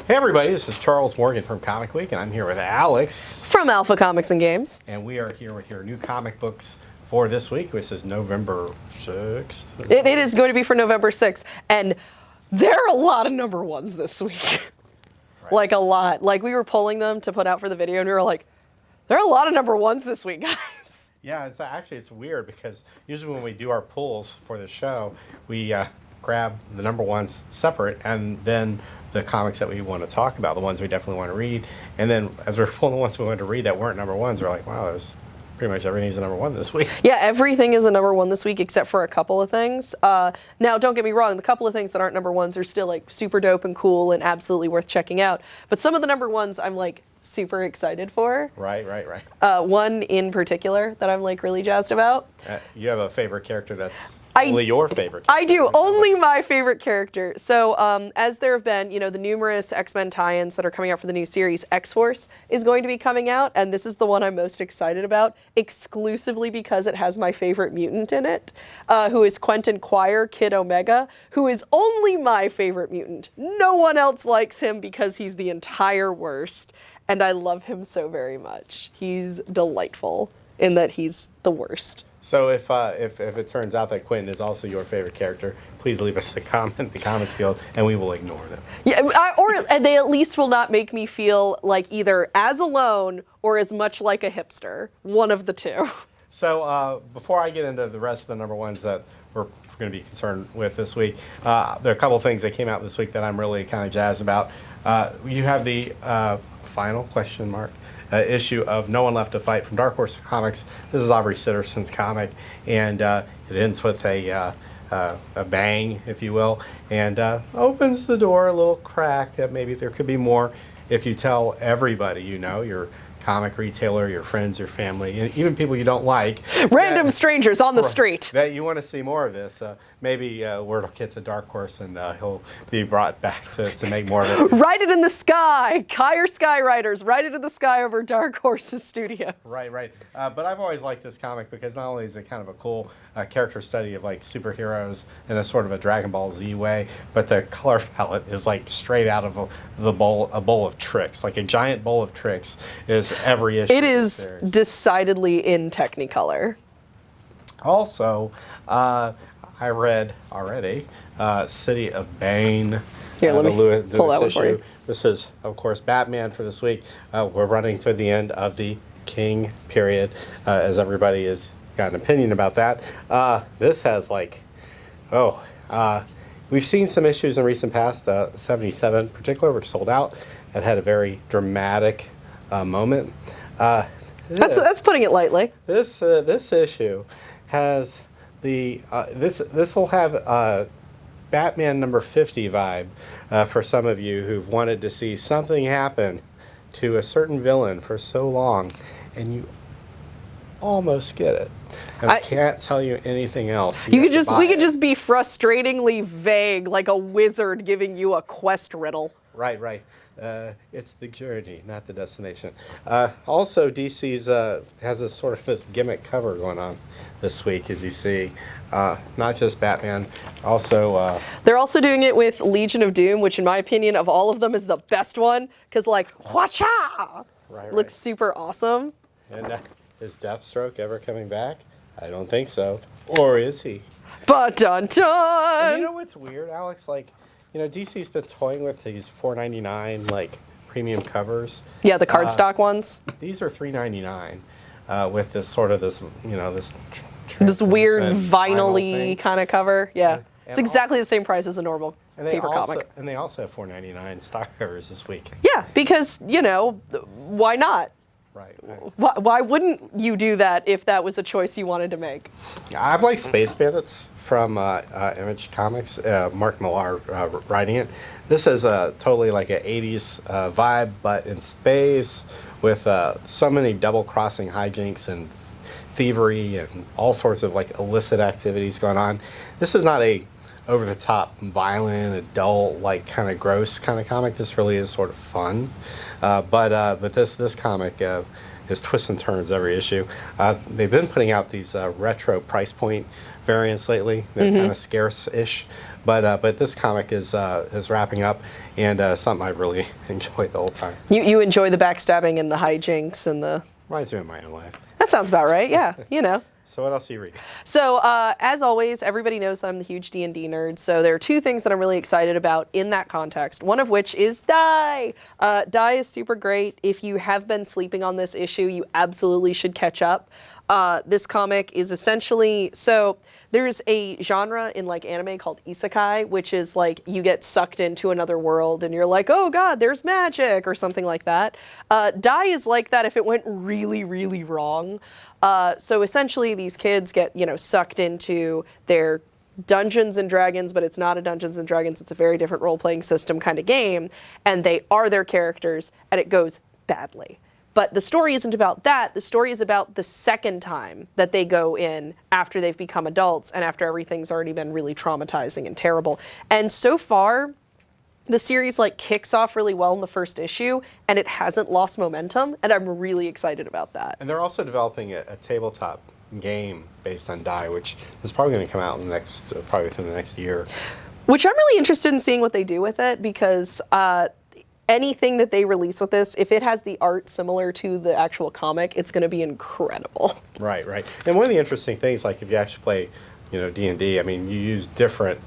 Hey everybody, this is Charles Morgan from Comic Week, and I'm here with Alex. From Alpha Comics and Games. And we are here with your new comic books for this week, which is November 6th. It is going to be for November 6th, and there are a lot of number ones this week. Right. Like a lot. Like we were pulling them to put out for the video, and we were like, there are a lot of number ones this week, guys. Yeah, it's weird because usually when we do our pulls for the show, we grab the number ones separate, and then the comics that we want to talk about, the ones we definitely want to read. And then as we're pulling the ones we wanted to read that weren't number ones, we're like, wow, there's pretty much everything's a number one this week. Yeah, everything is a number one this week except for a couple of things. Now, don't get me wrong, the couple of things that aren't number ones are still like super dope and cool and absolutely worth checking out. But some of the number ones I'm like super excited for. Right. One in particular that I'm like really jazzed about. You have a favorite character that's only your favorite character. I do, only my favorite character. So as there have been, the numerous X-Men tie-ins that are coming out for the new series, X-Force is going to be coming out, and this is the one I'm most excited about, exclusively because it has my favorite mutant in it, who is Quentin Quire, Kid Omega, who is only my favorite mutant. No one else likes him because he's the entire worst, and I love him so very much. He's delightful in that he's the worst. So if it turns out that Quentin is also your favorite character, please leave us a comment in the comments field, and we will ignore them. Yeah, or they at least will not make me feel like either as alone or as much like a hipster. One of the two. So before I get into the rest of the number ones that we're going to be concerned with this week, there are a couple of things that came out this week that I'm really kind of jazzed about. You have the final question mark issue of No One Left to Fight from Dark Horse Comics. This is Aubrey Sitterson's comic, and it ends with a bang, if you will, and opens the door a little crack that maybe there could be more if you tell everybody your comic retailer, your friends, your family, and even people you don't like. Random strangers on the street. That you want to see more of this. Maybe word will get to Dark Horse and he'll be brought back to make more of it. Write it in the sky. Kyer Skywriters, write it in the sky over Dark Horse's studios. Right. But I've always liked this comic because not only is it kind of a cool character study of like superheroes in a sort of a Dragon Ball Z way, but the color palette is like straight out of a bowl of tricks. Like a giant bowl of tricks is every issue. It is decidedly in Technicolor. Also, I read already City of Bane. Here, let me pull that one for you. This is, of course, Batman for this week. We're running to the end of the King period, as everybody has got an opinion about that. This has we've seen some issues in recent past, 77 in particular, which sold out. It had a very dramatic moment. That's putting it lightly. This issue has this will have Batman number 50 vibe for some of you who've wanted to see something happen to a certain villain for so long, and you almost get it. And I can't tell you anything else. We could just be frustratingly vague, like a wizard giving you a quest riddle. Right. It's the journey, not the destination. Also, DC's has a sort of this gimmick cover going on this week, as you see. Not just Batman, also... They're also doing it with Legion of Doom, which in my opinion of all of them is the best one, because whatcha! Right. Looks super awesome. And is Deathstroke ever coming back? I don't think so. Or is he? But dun-dun! And you know what's weird, Alex? DC's been toying with these $4.99 premium covers. Yeah, the cardstock ones. These are $3.99 with this sort of this weird vinyl-y kind of cover. Yeah, it's exactly the same price as a normal paper comic. And they also have $4.99 stock covers this week. Yeah, because why not? Right. Why wouldn't you do that if that was a choice you wanted to make? I've liked Space Bandits from Image Comics, Mark Millar writing it. This is totally like an 80s vibe, but in space with so many double-crossing hijinks and thievery and all sorts of illicit activities going on. This is not a over-the-top, violent, adult, kind of gross kind of comic. This really is sort of fun. But this comic is twists and turns every issue. They've been putting out these retro price point variants lately. They're kind of scarce-ish, but this comic is wrapping up, and something I really enjoyed the whole time. You enjoy the backstabbing and the hijinks and the... Reminds me of my own life. That sounds about right, yeah, you know. So what else are you reading? So as always, everybody knows that I'm the huge D&D nerd. So there are two things that I'm really excited about in that context. One of which is Die. Die is super great. If you have been sleeping on this issue, you absolutely should catch up. This comic is essentially, so there's a genre in like anime called isekai, which is like you get sucked into another world and you're like, oh God, there's magic or something like that. Die is like that if it went really, really wrong. So essentially these kids get, sucked into their Dungeons and Dragons, but it's not a Dungeons and Dragons, it's a very different role-playing system kind of game, and they are their characters, and it goes badly. But the story isn't about that. The story is about the second time that they go in after they've become adults and after everything's already been really traumatizing and terrible. And so far, the series kicks off really well in the first issue, and it hasn't lost momentum, and I'm really excited about that. And they're also developing a tabletop game based on Die, which is probably going to come out in the next, probably within the next year. Which I'm really interested in seeing what they do with it, because anything that they release with this, if it has the art similar to the actual comic, it's going to be incredible. Right, right. And one of the interesting things, like if you actually play, D&D, I mean, you use different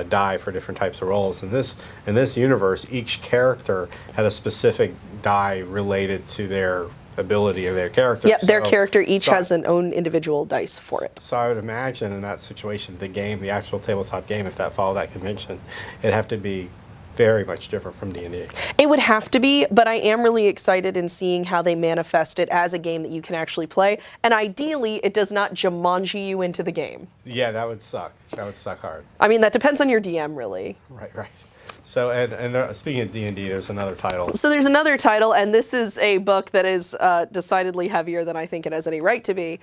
die for different types of roles. In this universe, each character had a specific die related to their ability of their character. Yep, their character each has an own individual dice for it. So I would imagine in that situation, the actual tabletop game, if that followed that convention, it'd have to be very much different from D&D. It would have to be, but I am really excited in seeing how they manifest it as a game that you can actually play. And ideally, it does not Jumanji you into the game. Yeah, that would suck. That would suck hard. I mean, that depends on your DM, really. Right, right. So, and speaking of D&D, there's another title. So there's another title, and this is a book that is decidedly heavier than I think it has any right to be.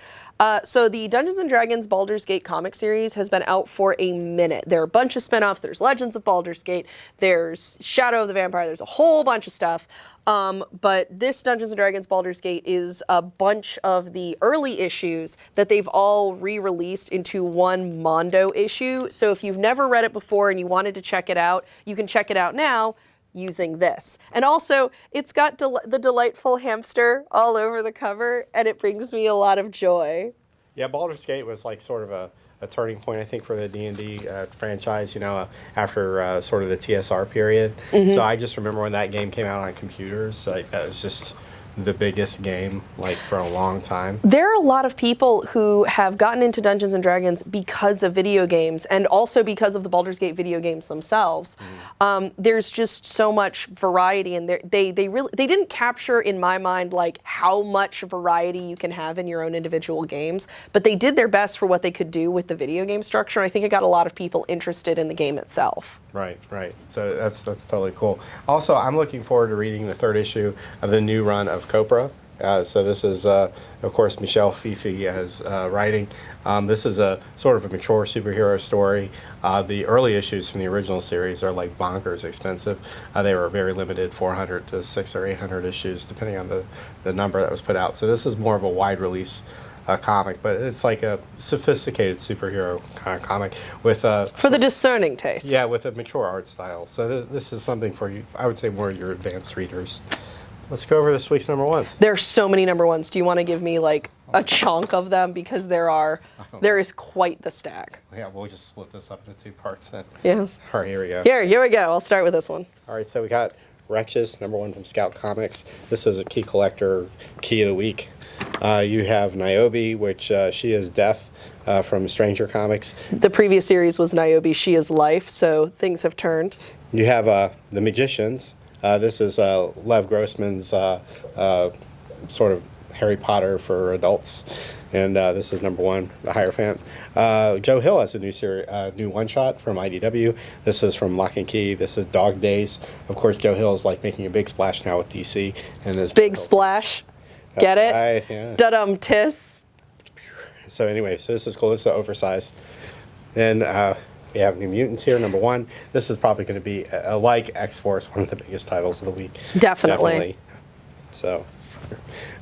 So the Dungeons & Dragons Baldur's Gate comic series has been out for a minute. There are a bunch of spin-offs. There's Legends of Baldur's Gate. There's Shadow of the Vampire. There's a whole bunch of stuff. But this Dungeons & Dragons Baldur's Gate is a bunch of the early issues that they've all re-released into one Mondo issue. So if you've never read it before and you wanted to check it out, you can check it out now using this. And also, it's got the delightful hamster all over the cover, and it brings me a lot of joy. Yeah, Baldur's Gate was like sort of a turning point, I think, for the D&D franchise, after sort of the TSR period. Mm-hmm. So I just remember when that game came out on computers, that was just the biggest game, for a long time. There are a lot of people who have gotten into Dungeons & Dragons because of video games, and also because of the Baldur's Gate video games themselves. Mm. There's just so much variety, and they didn't capture, in my mind, how much variety you can have in your own individual games, but they did their best for what they could do with the video game structure, and I think it got a lot of people interested in the game itself. Right, right. So that's totally cool. Also, I'm looking forward to reading the third issue of the new run of Copra. So this is, of course, Michelle Fifi as writing. This is a sort of a mature superhero story. The early issues from the original series are bonkers expensive. They were very limited, 400 to 600 or 800 issues, depending on the number that was put out. So this is more of a wide release comic, but it's like a sophisticated superhero kind of comic with for the discerning taste. Yeah, with a mature art style. So this is something for you, I would say, more your advanced readers. Let's go over this week's number ones. There are so many number ones. Do you want to give me a chunk of them, because there is quite the stack. Yeah, we'll just split this up into two parts then. Yes. All right, here we go. Here we go. I'll start with this one. All right, so we got Wretches, number one from Scout Comics. This is a key collector key of the week. You have Niobe, which she is Death from Stranger Comics. The previous series was Niobe, she is Life, so things have turned. You have The Magicians. This is Lev Grossman's sort of Harry Potter for adults. And this is number one, The Hierophant. Joe Hill has a new one-shot from IDW. This is from Lock and Key. This is Dog Days. Of course, Joe Hill's making a big splash now with DC. And this big splash. Get it? Right, yeah. Da-dum-tiss. So anyway, so this is cool. This is oversized. Then we have New Mutants here, number one. This is probably going to be, like X-Force, one of the biggest titles of the week. Definitely. So,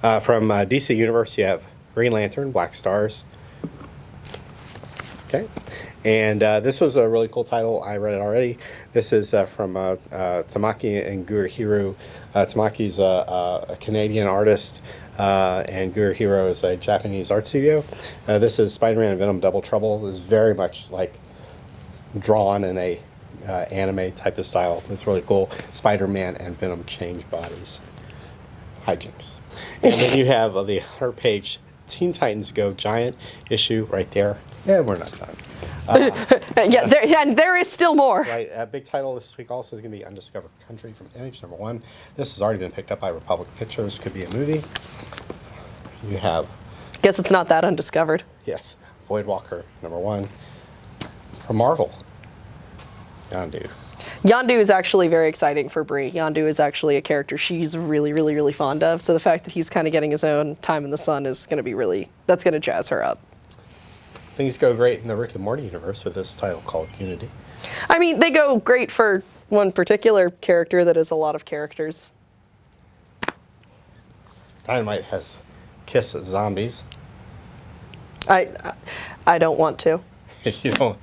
from DC Universe, you have Green Lantern, Black Stars. Okay. And this was a really cool title. I read it already. This is from Tamaki and Gurihiro. Tamaki's a Canadian artist, and Gurihiro is a Japanese art studio. This is Spider-Man and Venom Double Trouble. This is very much like drawn in a anime type of style. It's really cool. Spider-Man and Venom change bodies. Hijinks. And then you have the 100-page Teen Titans Go Giant issue right there. Yeah, we're not done. And there is still more. Right, a big title this week also is going to be Undiscovered Country from Image #1. This has already been picked up by Republic Pictures. Could be a movie. You have, Guess it's not that undiscovered. yes, Voidwalker #1 from Marvel. Yondu. Yondu is actually very exciting for Brie. Yondu is actually a character she's really, really, really fond of. So the fact that he's kind of getting his own time in the sun is going to be that's going to jazz her up. Things go great in the Rick and Morty universe with this title called Unity. I mean, they go great for one particular character that is a lot of characters. Dynamite has Kiss Zombies. I don't want to. you don't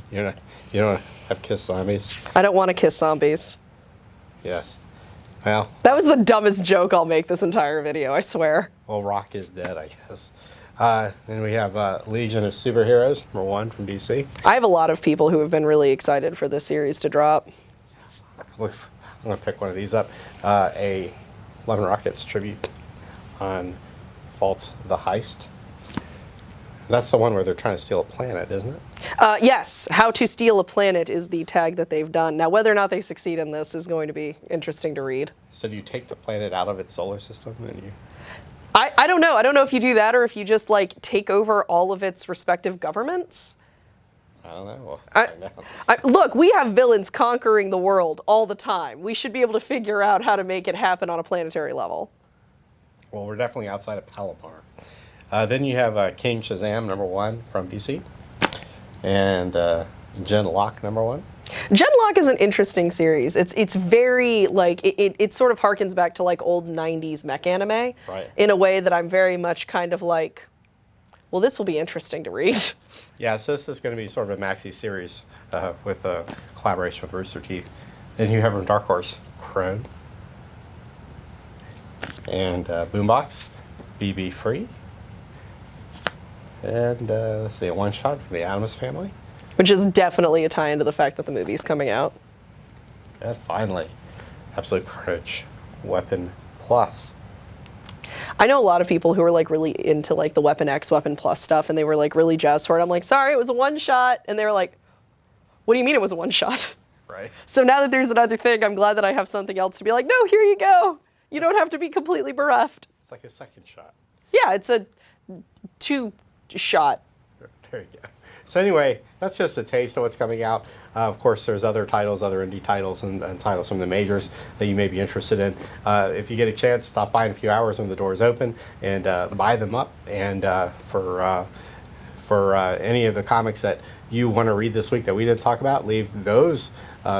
have Kiss Zombies. I don't want to kiss zombies. Yes. Well, That was the dumbest joke I'll make this entire video, I swear. well, Rock is dead, I guess. Then we have Legion of Superheroes #1 from DC. I have a lot of people who have been really excited for this series to drop. Look, I'm going to pick one of these up. A Love and Rockets tribute on Vault the Heist. That's the one where they're trying to steal a planet, isn't it? Yes, How to Steal a Planet is the tag that they've done. Now, whether or not they succeed in this is going to be interesting to read. So do you take the planet out of its solar system and you... I don't know. I don't know if you do that or if you just, like, take over all of its respective governments. I don't know. We'll find out. Look, we have villains conquering the world all the time. We should be able to figure out how to make it happen on a planetary level. Well, we're definitely outside of Palomar. Then you have King Shazam #1 from DC. And Jen Locke #1. Gen Lock is an interesting series. It's very, like, it sort of harkens back to, like, old 90s mech anime. Right. In a way that I'm very much kind of like, well, this will be interesting to read. Yeah, so this is going to be sort of a maxi series with a collaboration with Rooster Teeth. Then you have from Dark Horse, Crone. And Boombox, BB Free. And let's see, a one-shot from the Atomist family. Which is definitely a tie into the fact that the movie's coming out. And finally, Absolute Carnage, Weapon Plus. I know a lot of people who are, like, really into, like, the Weapon X, Weapon Plus stuff, and they were, like, really jazzed for it. I'm like, sorry, it was a one-shot. And they were like, what do you mean it was a one-shot? Right. So now that there's another thing, I'm glad that I have something else to be like, no, here you go. You don't have to be completely bereft. It's like a second shot. Yeah, it's a two-shot. There you go. So anyway, that's just a taste of what's coming out. Of course, there's other titles, other indie titles, and titles from the majors that you may be interested in. If you get a chance, stop by in a few hours when the doors open and buy them up. And for any of the comics that you want to read this week that we didn't talk about, leave those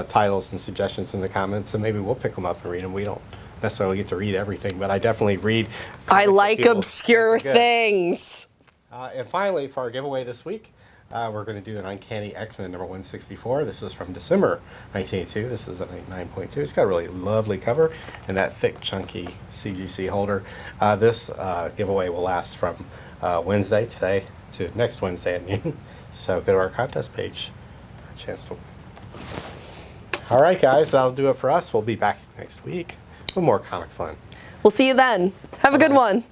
titles and suggestions in the comments, and maybe we'll pick them up and read them. We don't necessarily get to read everything, but I definitely read. I like obscure things. And finally, for our giveaway this week, we're going to do an Uncanny X-Men #164. This is from December 1982. This is a 9.2. It's got a really lovely cover and that thick, chunky CGC holder. This giveaway will last from Wednesday today to next Wednesday at noon. So go to our contest page for a chance to win. All right, guys, that'll do it for us. We'll be back next week with more comic fun. We'll see you then. Have a good one.